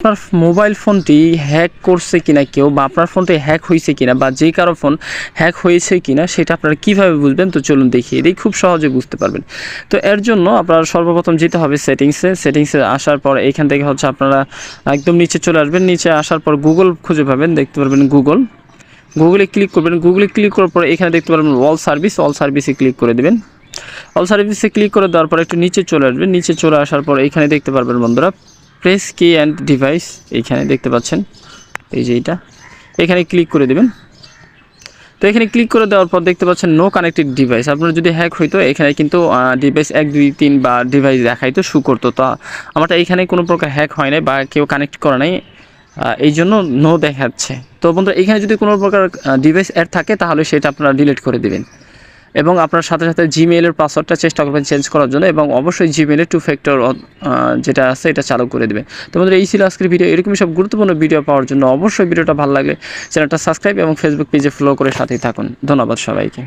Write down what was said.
আপনার মোবাইল ফোনটি হ্যাক করছে কিনা কেউ, বা আপনার ফোনটি হ্যাক হয়েছে কিনা, বা যে কারো ফোন হ্যাক হয়েছে কিনা সেটা আপনারা কীভাবে বুঝবেন, তো চলুন দেখি। এটাই খুব সহজে বুঝতে পারবেন। তো এর জন্য আপনারা সর্বপ্রথম যেতে হবে সেটিংসে আসার পর এখান থেকে হচ্ছে আপনারা একদম নিচে চলে আসবেন। নিচে আসার পর গুগল খুঁজে পাবেন, দেখতে পারবেন গুগলে ক্লিক করবেন। গুগলে ক্লিক করার পর এখানে দেখতে পারবেন অল সার্ভিসে ক্লিক করে দেবেন। অল সার্ভিসে ক্লিক করে দেওয়ার পর একটু নিচে চলে আসবেন। নিচে চলে আসার পর এখানে দেখতে পারবেন বন্ধুরা প্রেস কি অ্যান্ড ডিভাইস, এইখানে দেখতে পাচ্ছেন এই যে এইটা, এখানে ক্লিক করে দেবেন। তো এখানে ক্লিক করে দেওয়ার পর দেখতে পাচ্ছেন নো কানেক্টেড ডিভাইস। আপনার যদি হ্যাক হইতো এখানে কিন্তু ডিভাইস 1 2 3 বা ডিভাইস দেখাইতো, শু করতো। তো আমারটা এখানে কোনো প্রকার হ্যাক হয় নাই বা কেউ কানেক্ট করে নাই, এই জন্য নো দেখাচ্ছে। তো বন্ধুরা এখানে যদি কোনো প্রকার ডিভাইস অ্যাড থাকে তাহলে সেটা আপনারা ডিলিট করে দেবেন, এবং আপনার সাথে সাথে জিমেইলের পাসওয়ার্ডটা চেষ্টা করবেন চেঞ্জ করার জন্য, এবং অবশ্যই জিমেইলে 2 ফ্যাক্টর যেটা আছে এটা চালু করে দেবেন। তো বন্ধুরা এই ছিল আজকের ভিডিও। এরকমই সব গুরুত্বপূর্ণ ভিডিও পাওয়ার জন্য অবশ্যই ভিডিওটা ভালো লাগলে চ্যানেলটা সাবস্ক্রাইব এবং ফেসবুক পেজে ফলো করে সাথেই থাকুন। ধন্যবাদ সবাইকে।